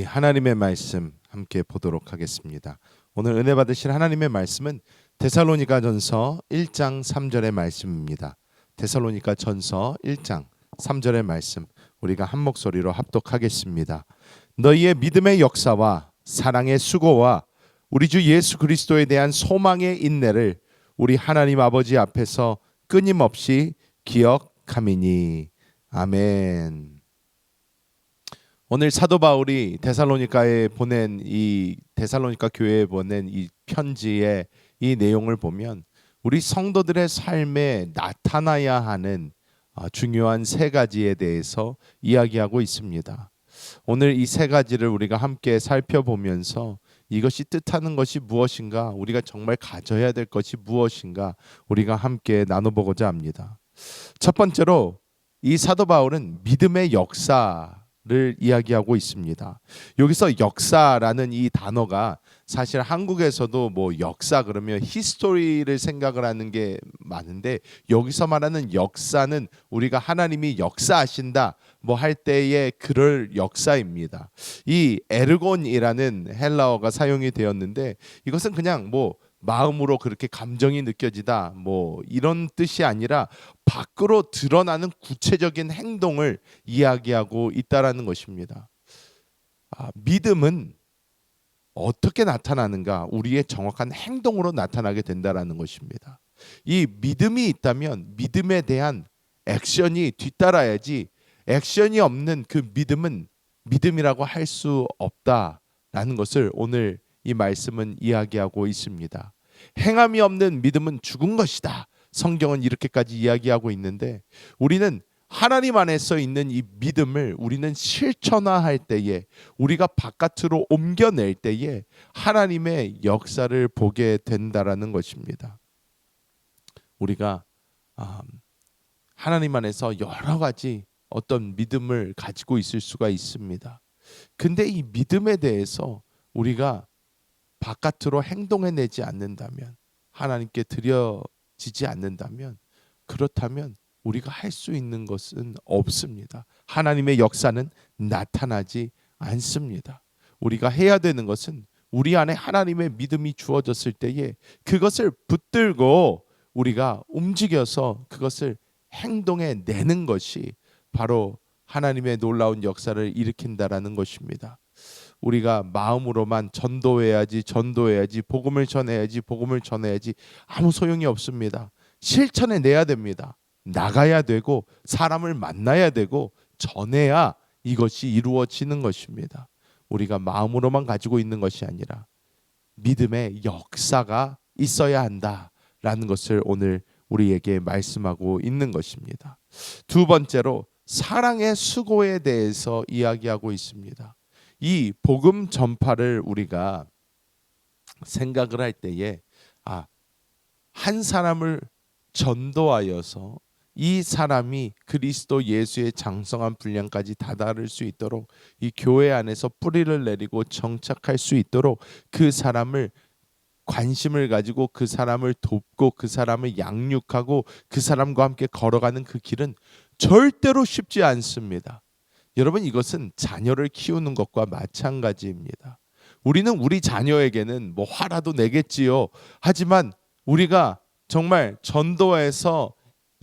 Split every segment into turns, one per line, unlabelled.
하나님의 말씀 함께 보도록 하겠습니다. 오늘 은혜 받으실 하나님의 말씀은 데살로니가전서 1장 3절의 말씀입니다. 데살로니가전서 1장 3절의 말씀 우리가 한 목소리로 합독하겠습니다. 너희의 믿음의 역사와 사랑의 수고와 우리 주 예수 그리스도에 대한 소망의 인내를 우리 하나님 아버지 앞에서 끊임없이 기억함이니. 아멘. 오늘 사도 바울이 데살로니가에 보낸 이 데살로니가 교회에 보낸 이 편지의 이 내용을 보면 우리 성도들의 삶에 나타나야 하는 중요한 세 가지에 대해서 이야기하고 있습니다. 오늘 이 세 가지를 우리가 함께 살펴보면서 이것이 뜻하는 것이 무엇인가, 우리가 정말 가져야 될 것이 무엇인가 우리가 함께 나눠보고자 합니다. 첫 번째로 이 사도 바울은 믿음의 역사를 이야기하고 있습니다. 여기서 역사라는 이 단어가 사실 한국에서도 뭐 역사 그러면 히스토리를 생각을 하는 게 많은데, 여기서 말하는 역사는 우리가 하나님이 역사하신다 뭐 할 때의 그럴 역사입니다. 이 에르곤이라는 헬라어가 사용이 되었는데, 이것은 그냥 뭐 마음으로 그렇게 감정이 느껴지다 뭐 이런 뜻이 아니라 밖으로 드러나는 구체적인 행동을 이야기하고 있다라는 것입니다. 믿음은 어떻게 나타나는가? 우리의 정확한 행동으로 나타나게 된다라는 것입니다. 이 믿음이 있다면 믿음에 대한 액션이 뒤따라야지, 액션이 없는 그 믿음은 믿음이라고 할 수 없다라는 것을 오늘 이 말씀은 이야기하고 있습니다. 행함이 없는 믿음은 죽은 것이다. 성경은 이렇게까지 이야기하고 있는데, 우리는 하나님 안에서 있는 이 믿음을 우리는 실천화할 때에, 우리가 바깥으로 옮겨낼 때에 하나님의 역사를 보게 된다라는 것입니다. 우리가 하나님 안에서 여러 가지 어떤 믿음을 가지고 있을 수가 있습니다. 근데 이 믿음에 대해서 우리가 바깥으로 행동해내지 않는다면, 하나님께 드려지지 않는다면, 그렇다면 우리가 할 수 있는 것은 없습니다. 하나님의 역사는 나타나지 않습니다. 우리가 해야 되는 것은 우리 안에 하나님의 믿음이 주어졌을 때에 그것을 붙들고 우리가 움직여서 그것을 행동해 내는 것이 바로 하나님의 놀라운 역사를 일으킨다라는 것입니다. 우리가 마음으로만 전도해야지, 복음을 전해야지 아무 소용이 없습니다. 실천해 내야 됩니다. 나가야 되고 사람을 만나야 되고 전해야 이것이 이루어지는 것입니다. 우리가 마음으로만 가지고 있는 것이 아니라 믿음의 역사가 있어야 한다라는 것을 오늘 우리에게 말씀하고 있는 것입니다. 두 번째로 사랑의 수고에 대해서 이야기하고 있습니다. 이 복음 전파를 우리가 생각을 할 때에 한 사람을 전도하여서 이 사람이 그리스도 예수의 장성한 분량까지 다다를 수 있도록, 이 교회 안에서 뿌리를 내리고 정착할 수 있도록 그 사람을 관심을 가지고 그 사람을 돕고 그 사람을 양육하고 그 사람과 함께 걸어가는 그 길은 절대로 쉽지 않습니다. 여러분, 이것은 자녀를 키우는 것과 마찬가지입니다. 우리는 우리 자녀에게는 뭐 화라도 내겠지요. 하지만 우리가 정말 전도해서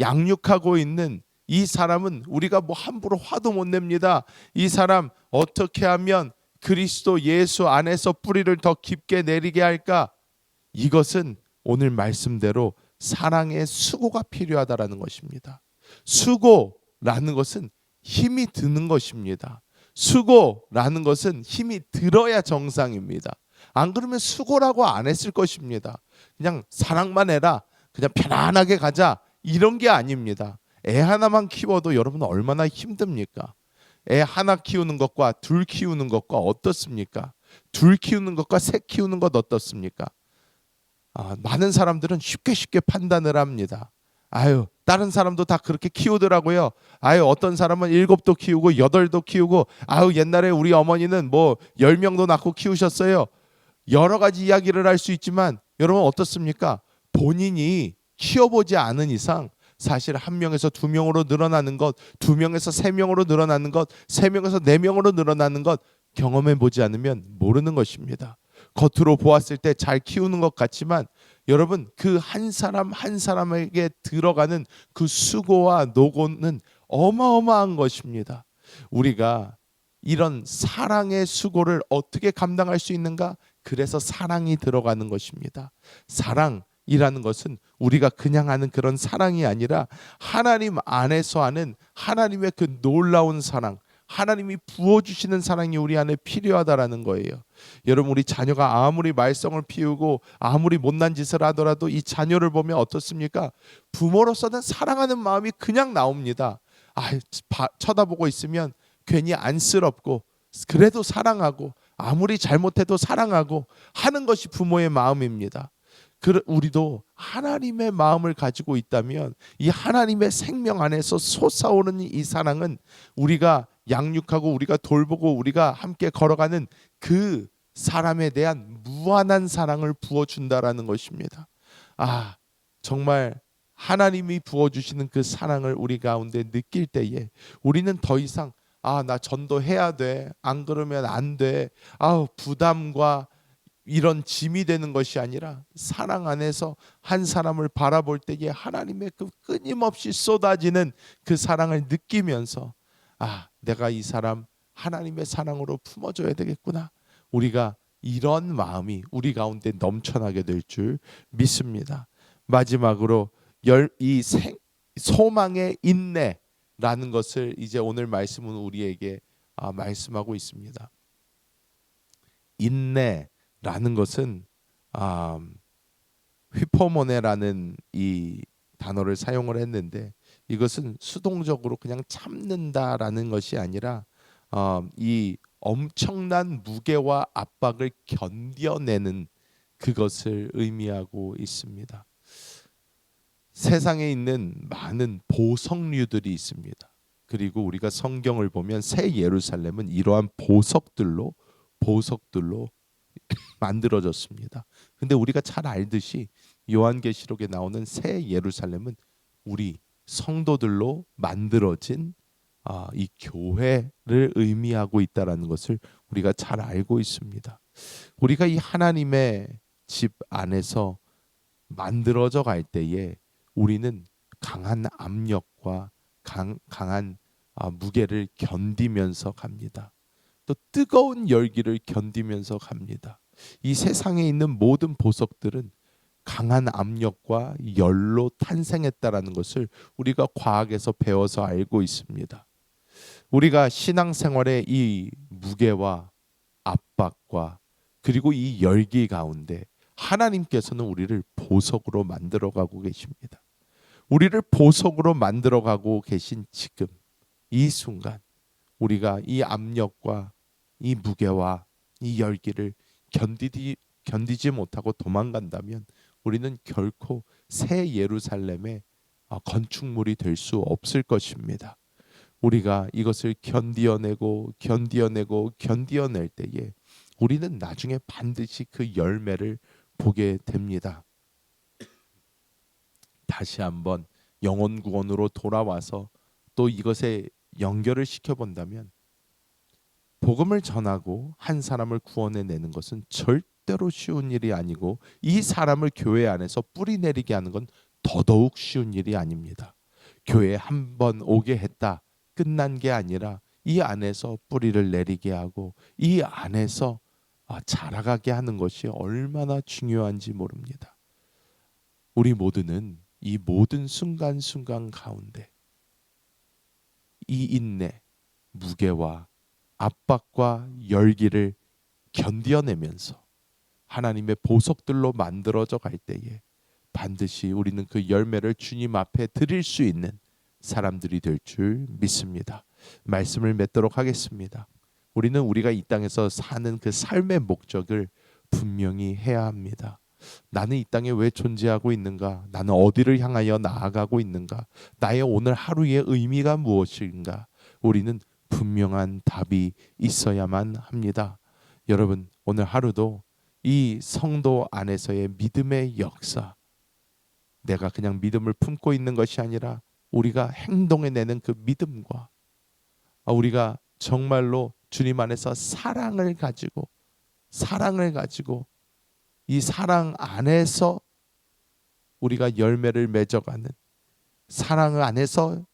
양육하고 있는 이 사람은 우리가 뭐 함부로 화도 못 냅니다. 이 사람 어떻게 하면 그리스도 예수 안에서 뿌리를 더 깊게 내리게 할까? 이것은 오늘 말씀대로 사랑의 수고가 필요하다라는 것입니다. 수고라는 것은 힘이 드는 것입니다. 수고라는 것은 힘이 들어야 정상입니다. 안 그러면 수고라고 안 했을 것입니다. 그냥 사랑만 해라, 그냥 편안하게 가자, 이런 게 아닙니다. 애 하나만 키워도 여러분 얼마나 힘듭니까? 애 하나 키우는 것과 둘 키우는 것과 어떻습니까? 둘 키우는 것과 셋 키우는 것 어떻습니까? 많은 사람들은 쉽게 판단을 합니다. 다른 사람도 다 그렇게 키우더라고요. 어떤 사람은 7도 키우고 8도 키우고, 옛날에 우리 어머니는 뭐 10명도 낳고 키우셨어요. 여러 가지 이야기를 할 수 있지만 여러분 어떻습니까? 본인이 키워보지 않은 이상 사실 1명에서 2명으로 늘어나는 것, 2명에서 3명으로 늘어나는 것, 3명에서 4명으로 늘어나는 것 경험해 보지 않으면 모르는 것입니다. 겉으로 보았을 때 잘 키우는 것 같지만 여러분, 그 한 사람 한 사람에게 들어가는 그 수고와 노고는 어마어마한 것입니다. 우리가 이런 사랑의 수고를 어떻게 감당할 수 있는가? 그래서 사랑이 들어가는 것입니다. 사랑이라는 것은 우리가 그냥 하는 그런 사랑이 아니라 하나님 안에서 하는 하나님의 그 놀라운 사랑, 하나님이 부어주시는 사랑이 우리 안에 필요하다라는 거예요. 여러분, 우리 자녀가 아무리 말썽을 피우고 아무리 못난 짓을 하더라도 이 자녀를 보면 어떻습니까? 부모로서는 사랑하는 마음이 그냥 나옵니다. 쳐다보고 있으면 괜히 안쓰럽고 그래도 사랑하고 아무리 잘못해도 사랑하고 하는 것이 부모의 마음입니다. 우리도 하나님의 마음을 가지고 있다면 이 하나님의 생명 안에서 솟아오르는 이 사랑은 우리가 양육하고 우리가 돌보고 우리가 함께 걸어가는 그 사람에 대한 무한한 사랑을 부어준다라는 것입니다. 정말 하나님이 부어주시는 그 사랑을 우리 가운데 느낄 때에 우리는 더 이상 나 전도해야 돼, 안 그러면 안 돼, 부담과 이런 짐이 되는 것이 아니라 사랑 안에서 한 사람을 바라볼 때에 하나님의 그 끊임없이 쏟아지는 그 사랑을 느끼면서 내가 이 사람 하나님의 사랑으로 품어줘야 되겠구나. 우리가 이런 마음이 우리 가운데 넘쳐나게 될 줄 믿습니다. 마지막으로 소망의 인내라는 것을 이제 오늘 말씀은 우리에게 말씀하고 있습니다. 인내라는 것은 휘포모네라는 이 단어를 사용을 했는데 이것은 수동적으로 그냥 참는다라는 것이 아니라 이 엄청난 무게와 압박을 견뎌내는 그것을 의미하고 있습니다. 세상에 있는 많은 보석류들이 있습니다. 그리고 우리가 성경을 보면 새 예루살렘은 이러한 보석들로 만들어졌습니다. 근데 우리가 잘 알듯이 요한계시록에 나오는 새 예루살렘은 우리 성도들로 만들어진 이 교회를 의미하고 있다라는 것을 우리가 잘 알고 있습니다. 우리가 이 하나님의 집 안에서 만들어져 갈 때에 우리는 강한 압력과 강한 무게를 견디면서 갑니다. 또 뜨거운 열기를 견디면서 갑니다. 이 세상에 있는 모든 보석들은 강한 압력과 열로 탄생했다라는 것을 우리가 과학에서 배워서 알고 있습니다. 우리가 신앙생활의 이 무게와 압박과 그리고 이 열기 가운데 하나님께서는 우리를 보석으로 만들어가고 계십니다. 우리를 보석으로 만들어가고 계신 지금 이 순간 우리가 이 압력과 이 무게와 이 열기를 견디지 못하고 도망간다면 우리는 결코 새 예루살렘의 건축물이 될 수 없을 것입니다. 우리가 이것을 견디어낼 때에 우리는 나중에 반드시 그 열매를 보게 됩니다. 다시 한번 영혼 구원으로 돌아와서 또 이것에 연결을 시켜본다면 복음을 전하고 한 사람을 구원해내는 것은 절대로 쉬운 일이 아니고 이 사람을 교회 안에서 뿌리내리게 하는 건 더더욱 쉬운 일이 아닙니다. 교회에 한 번 오게 했다 끝난 게 아니라 이 안에서 뿌리를 내리게 하고 이 안에서 자라가게 하는 것이 얼마나 중요한지 모릅니다. 우리 모두는 이 모든 순간순간 가운데 이 인내, 무게와 압박과 열기를 견뎌내면서 하나님의 보석들로 만들어져 갈 때에 반드시 우리는 그 열매를 주님 앞에 드릴 수 있는 사람들이 될 줄 믿습니다. 말씀을 맺도록 하겠습니다. 우리는 우리가 이 땅에서 사는 그 삶의 목적을 분명히 해야 합니다. 나는 이 땅에 왜 존재하고 있는가? 나는 어디를 향하여 나아가고 있는가? 나의 오늘 하루의 의미가 무엇인가? 우리는 분명한 답이 있어야만 합니다. 여러분, 오늘 하루도 이 성도 안에서의 믿음의 역사, 내가 그냥 믿음을 품고 있는 것이 아니라 우리가 행동해내는 그 믿음과 우리가 정말로 주님 안에서 사랑을 가지고 이 사랑 안에서 우리가 열매를 맺어가는, 사랑 안에서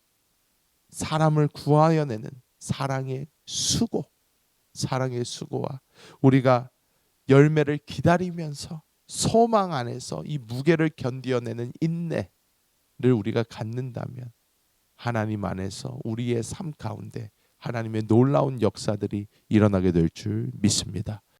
사람을 구하여내는 사랑의 수고와 우리가 열매를 기다리면서 소망 안에서 이 무게를 견디어내는 인내를 우리가 갖는다면 하나님 안에서 우리의 삶 가운데 하나님의 놀라운 역사들이 일어나게 될 줄 믿습니다.